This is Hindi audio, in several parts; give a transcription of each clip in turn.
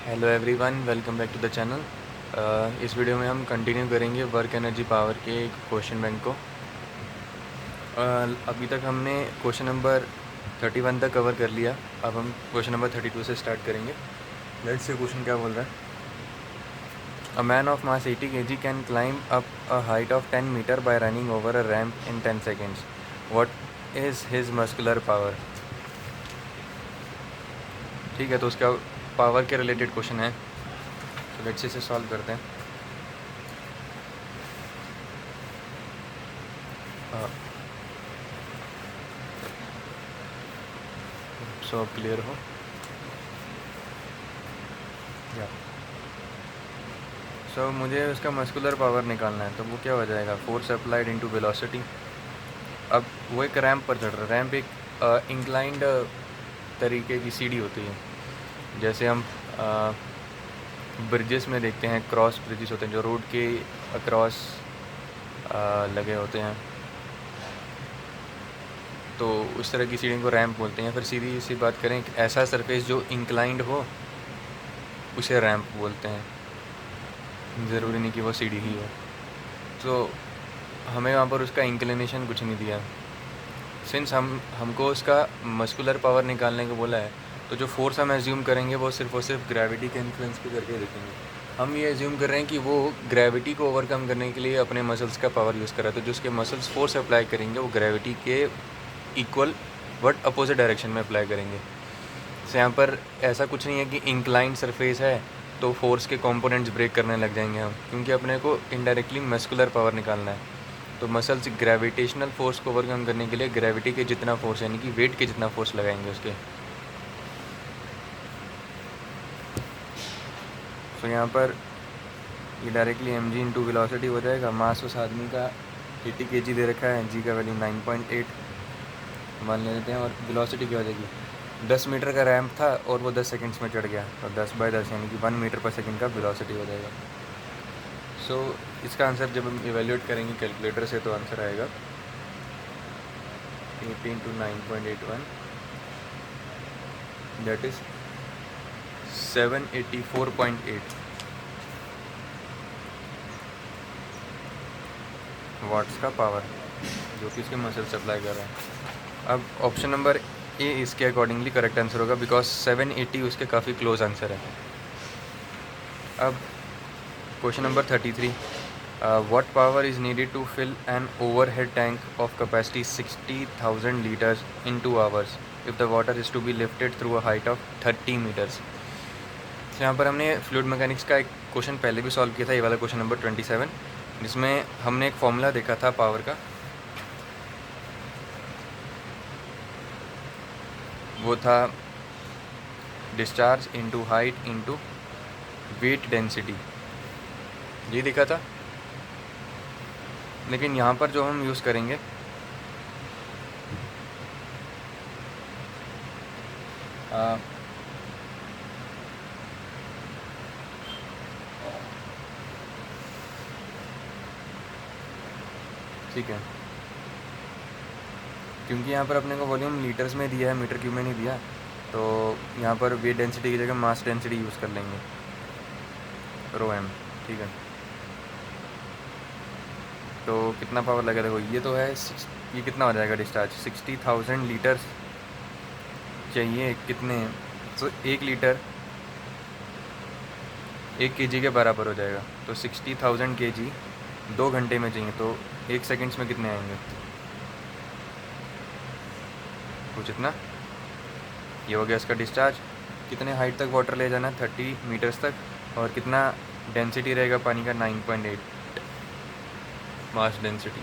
Hello everyone, welcome back to the channel. इस वीडियो में हम कंटिन्यू करेंगे वर्क एनर्जी पावर के एक क्वेश्चन बैंक को। अभी तक हमने क्वेश्चन नंबर 31 तक कवर कर लिया। अब हम क्वेश्चन नंबर 32 से स्टार्ट करेंगे। लेट्स से क्वेश्चन क्या बोल रहा है। A man of mass 80 kg can climb up a height of 10 meter by running over a ramp in 10 seconds. What is his muscular power. ठीक है, तो उसका पावर के रिलेटेड क्वेश्चन है, तो लेट्स इसे सॉल्व करते हैं। सो अब क्लियर हो या सो मुझे उसका मस्कुलर पावर निकालना है, तो वो क्या हो जाएगा, फोर्स अप्लाइड इनटू वेलोसिटी। अब वो एक रैंप पर चढ़ रहा है। रैंप एक इंक्लाइंड तरीके की सीढ़ी होती है, जैसे हम ब्रिजेस में देखते हैं। क्रॉस ब्रिजेस होते हैं जो रोड के अक्रॉस लगे होते हैं, तो उस तरह की सीढ़ी को रैंप बोलते हैं। फिर सीधी सी बात करें, ऐसा सरफेस जो इंक्लाइंड हो उसे रैंप बोलते हैं। ज़रूरी नहीं कि वो सीढ़ी ही हो। तो हमें वहाँ पर उसका इंक्लिनेशन कुछ नहीं दिया। सिंस हमको उसका मस्कुलर पावर निकालने को बोला है, तो जो फोर्स हम एज्यूम करेंगे वो सिर्फ और सिर्फ ग्रेविटी के इन्फ्लुएंस पे करके देखेंगे। हम ये एज्यूम कर रहे हैं कि वो ग्रेविटी को ओवरकम करने के लिए अपने मसल्स का पावर यूज़ कर रहा है, तो जो उसके मसल्स फोर्स अप्लाई करेंगे वो ग्रेविटी के इक्वल बट अपोजिट डायरेक्शन में अप्लाई करेंगे। तो यहाँ पर ऐसा कुछ नहीं है कि इंक्लाइंड सरफेस है तो फोर्स के कंपोनेंट्स ब्रेक करने लग जाएंगे हम, क्योंकि अपने को इनडायरेक्टली मस्कुलर पावर निकालना है। तो मसल्स ग्रेविटेशनल फोर्स को ओवरकम करने के लिए ग्रेविटी के जितना फोर्स, यानी कि वेट के जितना फोर्स लगाएंगे उसके। तो यहाँ पर ये directly M G into velocity हो जाएगा। मास उस आदमी का 80 kg दे रखा है, जी का वैल्यू 9.8 मान लेते हैं, और वेलोसिटी क्या हो जाएगी, 10 मीटर का रैंप था और वो 10 सेकंड्स में चढ़ गया, तो 10/10 यानी कि 1 मीटर पर सेकंड का वेलोसिटी हो जाएगा। सो इसका आंसर जब हम इवेल्यूएट करेंगे कैलकुलेटर से, तो आंसर आएगा 80 इंटू 9.81, दैट इज़ 784.8 वाट्स का पावर, जो कि इसके मसल सप्लाई कर रहा है। अब ऑप्शन नंबर ए इसके अकॉर्डिंगली करेक्ट आंसर होगा, बिकॉज 780 उसके काफ़ी क्लोज आंसर है। अब question number 33, what power is needed to fill an overhead tank of capacity 60,000 liters in 2 hours if the water is to be lifted through a height of 30 meters। तो यहाँ पर हमने फ्लूइड मैकेनिक्स का एक क्वेश्चन पहले भी सॉल्व किया था, ये वाला क्वेश्चन नंबर 27, जिसमें हमने एक फॉर्मूला देखा था पावर का। वो था discharge into height into weight density, ये देखा था। लेकिन यहाँ पर जो हम यूज़ करेंगे, ठीक है, क्योंकि यहाँ पर अपने को वॉल्यूम लीटर्स में दिया है, मीटर क्यूब में नहीं दिया, तो यहाँ पर वेट डेंसिटी की जगह मास डेंसिटी यूज़ कर लेंगे, रो एम। ठीक है, तो कितना पावर लगा, देखो ये तो है ये कितना हो जाएगा डिस्चार्ज, 60,000 लीटर्स चाहिए कितने, तो 1 लीटर 1 kg के बराबर हो जाएगा। तो 60,000 kg 2 घंटे में चाहिए, तो 1 सेकेंड्स में कितने आएंगे, कुछ इतना। ये हो गया इसका डिस्चार्ज। कितने हाइट तक वाटर ले जाना है, 30 मीटर्स तक, और कितना डेंसिटी रहेगा पानी का, 9.8 मास डेंसिटी।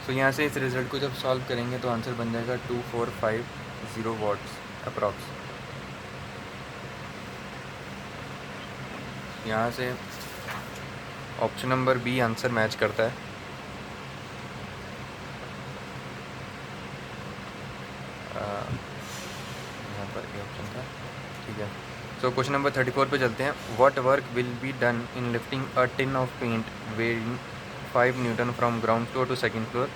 तो यहाँ से इस रिज़ल्ट को जब सॉल्व करेंगे तो आंसर बन जाएगा 2450 वाट्स अप्रॉक्स। यहाँ से option number B answer match करता है। यहाँ पर ये ऑप्शन था, ठीक है। सो क्वेश्चन नंबर 34 पे चलते हैं. What work will be done in lifting a tin of paint weighing 5 newton from ground floor to second floor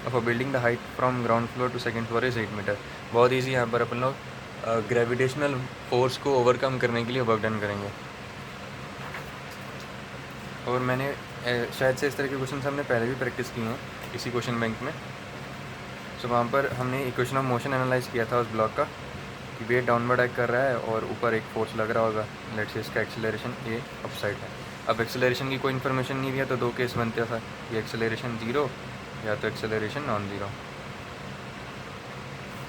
of a building. The height from ground floor to second floor is 8 meter. बहुत ईजी. यहाँ पर अपन लोग ग्रेविटेशनल फोर्स को ओवरकम करने के लिए वर्क डन करेंगे. और मैंने शायद से इस तरह के क्वेश्चन हमने पहले भी प्रैक्टिस किए हैं इसी क्वेश्चन बैंक में. सो वहाँ पर हमने इक्वेशन ऑफ मोशन एनालाइज किया था उस ब्लॉक का कि वेट डाउनवर्ड एक्ट कर रहा है और ऊपर एक फोर्स लग रहा होगा. लेट्स से इसका एक्सेलरेशन ए अपसाइड है. अब एक्सेलरेशन की कोई इन्फॉर्मेशन नहीं दिया तो दो केस बनते था कि एक्सेलरेशन 0 या तो एक्सेलरेशन नॉन ज़ीरो.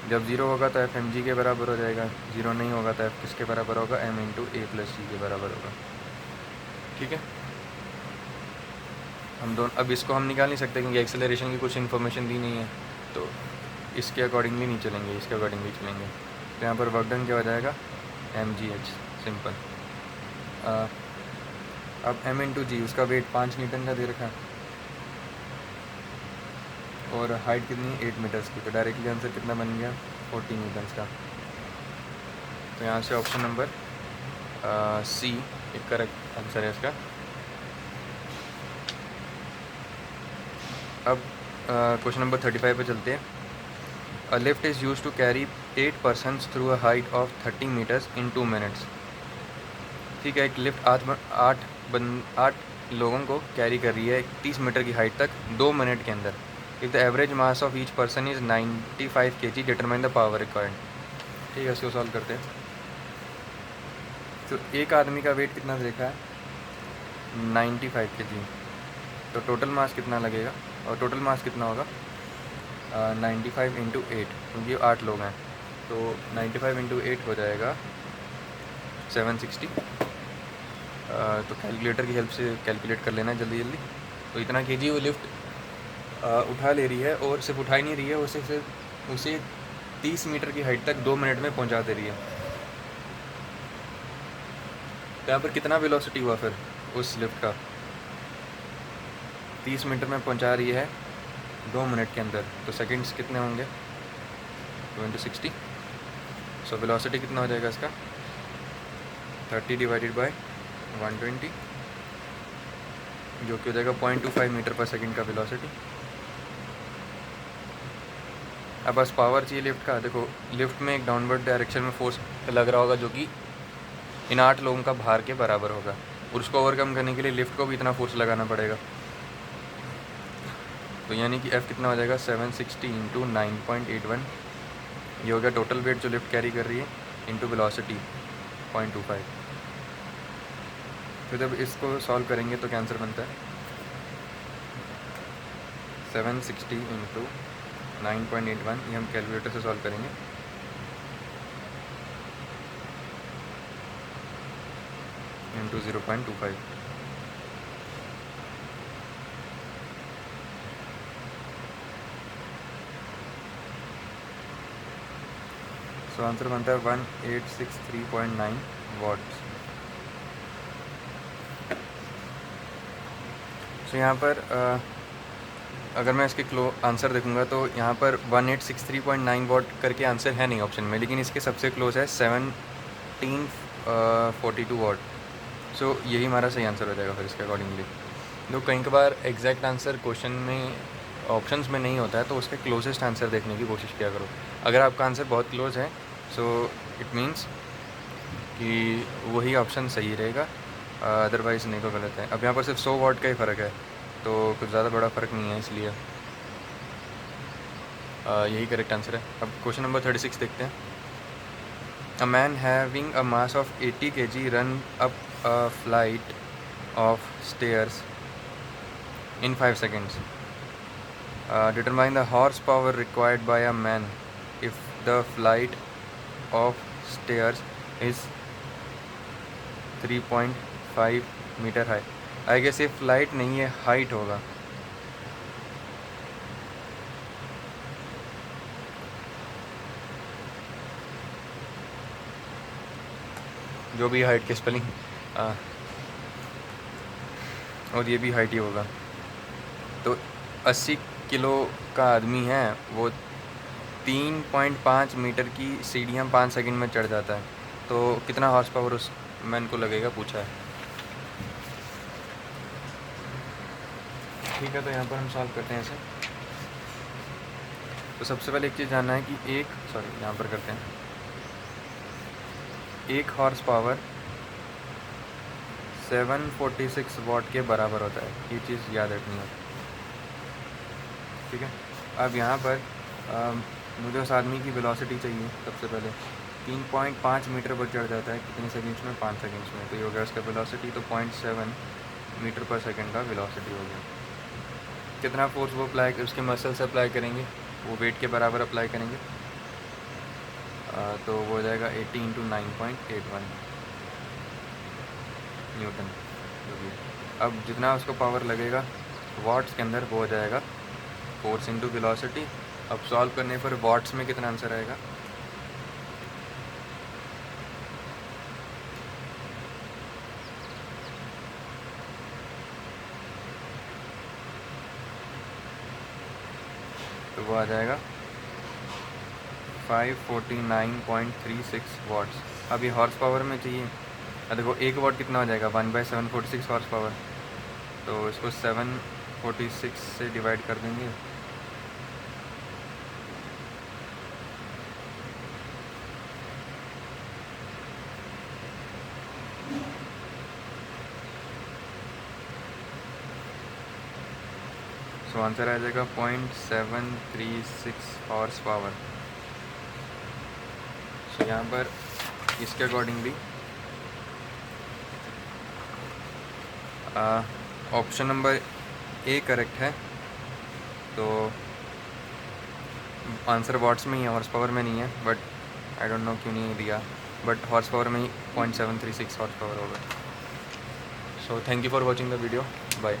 जब 0 होगा तो एफ mg के बराबर हो जाएगा, 0 नहीं होगा तो एफ किसके बराबर होगा, m इंटू ए प्लस जी के बराबर होगा. ठीक है. हम दोनों अब इसको हम निकाल नहीं सकते क्योंकि एक्सेलरेशन की कुछ इन्फॉर्मेशन दी नहीं है, तो इसके अकॉर्डिंगली नहीं चलेंगे, इसके अकॉर्डिंगली चलेंगे. तो यहाँ पर वर्क डन क्या हो जाएगा, mgh. सिंपल. अब m इंटू जी, उसका वेट 5 न्यूटन का दे रखा है और हाइट कितनी, 8 मीटर्स की. तो डायरेक्टली आंसर कितना बन गया, 40 न्यूटन्स का. तो यहाँ से ऑप्शन नंबर सी एक करेक्ट आंसर है इसका. अब क्वेश्चन नंबर 35 पे चलते हैं. A lift is use to carry 8 persons through a height of 30 meters in 2 minutes. ठीक है. एक लिफ्ट 8 लोगों को कैरी कर रही है 30 मीटर की हाइट तक 2 मिनट के अंदर. If the average mass of each person is 95 kg, determine the power required. ठीक है, इसको सॉल्व करते हैं. तो एक आदमी का वेट कितना देखा है, 95 kg. तो टोटल मास कितना लगेगा, और टोटल मास कितना होगा 95 इंटू 8, क्योंकि 8 लोग हैं. तो 95 इंटू 8 हो जाएगा 760. तो कैलकुलेटर की हेल्प से कैलकुलेट कर लेना है जल्दी जल्दी. तो इतना केजी वो लिफ्ट उठा ले रही है, और सिर्फ उठा ही नहीं रही है, उसे 30 मीटर की हाइट तक 2 मिनट में पहुंचा दे रही है. तो यहाँ पर कितना वेलोसिटी हुआ फिर उस लिफ्ट का, 30 मीटर में पहुंचा रही है 2 मिनट के अंदर. तो सेकंड्स कितने होंगे, 2 × 60. सो वेलोसिटी कितना हो जाएगा इसका, 30 डिवाइडेड बाय 120, जो कि हो जाएगा 0.25 मीटर पर सेकंड का वेलोसिटी. अब बस पावर चाहिए लिफ्ट का. देखो, लिफ्ट में एक डाउनवर्ड डायरेक्शन में फोर्स लग रहा होगा जो कि इन 8 लोगों का भार के बराबर होगा, और उसको ओवरकम करने के लिए लिफ्ट को भी इतना फोर्स लगाना पड़ेगा. तो यानी कि F कितना हो जाएगा, 760 इंटू 9.81. ये हो गया टोटल वेट जो लिफ्ट कैरी कर रही है, इंटू वेलोसिटी 0.25. तो जब इसको सॉल्व करेंगे तो क्या आंसर बनता है, 760 इंटू 9.81. ये हम कैलकुलेटर से सॉल्व करेंगे. इंटू 0.25. सो आंसर बनता है 1863.9 वाट्स. सो यहाँ पर अगर मैं इसके आंसर देखूँगा तो यहाँ पर 1863.9 वाट करके आंसर है नहीं ऑप्शन में, लेकिन इसके सबसे क्लोज है 1742 वाट. सो यही हमारा सही आंसर हो जाएगा फिर इसके अकॉर्डिंगली. तो कई बार एग्जैक्ट आंसर क्वेश्चन में ऑप्शंस में नहीं होता है, तो उसके क्लोजेस्ट आंसर देखने की कोशिश किया करो. अगर आपका आंसर बहुत क्लोज है सो इट मीन्स कि वही ऑप्शन सही रहेगा, अदरवाइज़ नहीं तो गलत है. अब यहाँ पर सिर्फ 100 वाट का ही फ़र्क है, तो कुछ ज़्यादा बड़ा फ़र्क नहीं है, इसलिए यही करेक्ट आंसर है. अब क्वेश्चन नंबर 36 देखते हैं. A man having a mass of 80 kg run up a flight of stairs in 5 seconds. Determine the horsepower required by a man if the flight of stairs is 3.5 meter high. I guess ये फ्लाइट नहीं है, हाइट होगा. जो भी हाइट की स्पेलिंग, और ये भी हाइट ही होगा. तो 80 किलो का आदमी है, वो 3.5 मीटर की सीढ़ियाँ 5 सेकंड में चढ़ जाता है. तो कितना हॉर्स पावर उस मैन को लगेगा पूछा है। ठीक है, तो यहाँ पर हम सॉल्व करते हैं इसे। तो सबसे पहले एक चीज़ जानना है कि यहाँ पर करते हैं, एक हॉर्स पावर 746 वाट के बराबर होता है, ये चीज़ याद रखनी है। ठीक है, अब यहाँ पर मुझे उस आदमी की वेलोसिटी चाहिए। सबसे पहले 3.5 मीटर पर चढ़ जाता है, कितने सेकंड्स में? 5 सेकंड्स में। तो ये हो गया उसका वेलोसिटी, तो 0.7 मीटर पर सेकंड का वेलोसिटी हो गया। कितना फोर्स वो अप्लाई उसके मसल से अप्लाई करेंगे, वो वेट के बराबर अप्लाई करेंगे, तो वो हो जाएगा 80 × 9.81 न्यूटन जो भी है। अब जितना उसको पावर लगेगा वाट्स के अंदर, वो हो जाएगा फोर्स इंटू वेलोसिटी। अब सॉल्व करने पर वाट्स में कितना आंसर आएगा? तो वो आ जाएगा 549.36 वाट्स। अब ये हॉर्स पावर में चाहिए। अब देखो 1 वाट कितना हो जाएगा? 1/746 हॉर्स पावर। तो इसको 746 से डिवाइड कर देंगे, सो आंसर आ जाएगा 0.736 हॉर्स पावर। सो यहाँ पर इसके accordingly option number A correct है। तो आंसर वाट्स में ही है, हॉर्स पावर में नहीं है, बट आई डोंट नो क्यों नहीं दिया, बट हॉर्स पावर में ही 0.736 हॉर्स पावर होगा। So thank you for watching the video, bye.